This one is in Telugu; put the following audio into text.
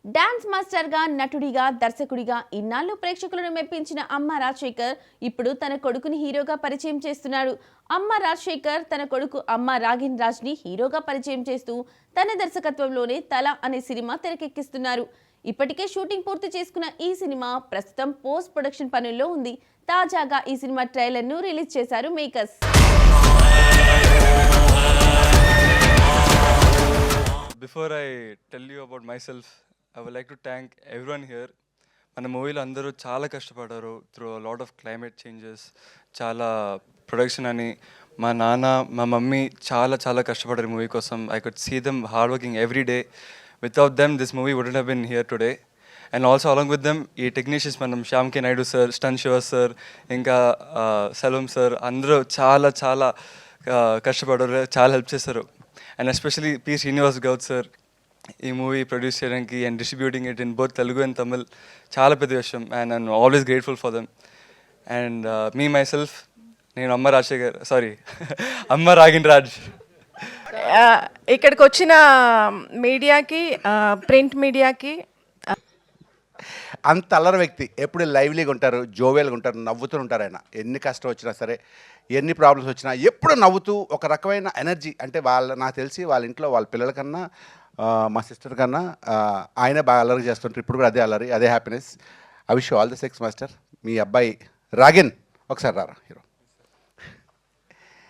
డాన్స్ మాస్టర్గా, నటుడిగా, దర్శకుడిగా ఇన్నాళ్ళు ప్రేక్షకులను మెప్పించిన అమ్మ రాజశేఖర్ ఇప్పుడు తన కొడుకుని హీరోగా పరిచయం చేస్తున్నాడు. అమ్మ రాజశేఖర్ తన కొడుకు అమ్మ రాగిన్ రాజ్ని హీరోగా పరిచయం చేస్తూ తన దర్శకత్వంలోనే తల అనే సినిమా తెరకెక్కిస్తున్నారు. ఇప్పటికే షూటింగ్ పూర్తి చేసుకున్న ఈ సినిమా ప్రస్తుతం పోస్ట్ ప్రొడక్షన్ పనుల్లో ఉంది. తాజాగా ఈ సినిమా ట్రైలర్ను రిలీజ్ చేశారు makers. Before I tell you about myself, I would like to thank everyone here. మన మూవీలో అందరూ చాలా కష్టపడ్డారు through lot of climate changes, చాలా ప్రొడక్షన్ అని. మా నాన్న, మా మమ్మీ చాలా చాలా కష్టపడ్డారు మూవీ కోసం. I could see them hard working every day. Without them this movie wouldn't have been here today. And also along with them ఈ టెక్నీషియన్స్ మనం శ్యామ్ కే నాయుడు సార్, స్టన్ శివ సార్, ఇంకా సెల్వం సార్ అందరూ చాలా చాలా కష్టపడ్డారు, చాలా హెల్ప్ చేశారు. And especially P Srinivas Goud sir ఈ మూవీ ప్రొడ్యూస్ చేయడానికి and distributing it in both Telugu and Tamil చాలా పెద్ద విషయం. And I'm always grateful for them. And me my self, నేను అమ్మ రాజశేఖర్, సారీ అమ్మ రాగిన్ రాజ్. ఇక్కడికి వచ్చిన మీడియాకి, ప్రింట్ మీడియాకి, అంత అల్లరి వ్యక్తి, ఎప్పుడు లైవ్లీగా ఉంటారు, జోవేల్గా ఉంటారు, నవ్వుతూ ఉంటారు. ఆయన ఎన్ని కష్టం వచ్చినా సరే, ఎన్ని ప్రాబ్లమ్స్ వచ్చినా ఎప్పుడు నవ్వుతూ ఒక రకమైన ఎనర్జీ. అంటే నాకు తెలిసి వాళ్ళ ఇంట్లో వాళ్ళ పిల్లల కన్నా, మా సిస్టర్ కన్నా ఆయనే బాగా అల్లరి చేస్తుంటారు. ఇప్పుడు కూడా అదే అల్లరి, అదే happiness. I wish all the success master. మీ అబ్బాయి రాగిన్ ఒకసారి రారా హీరో.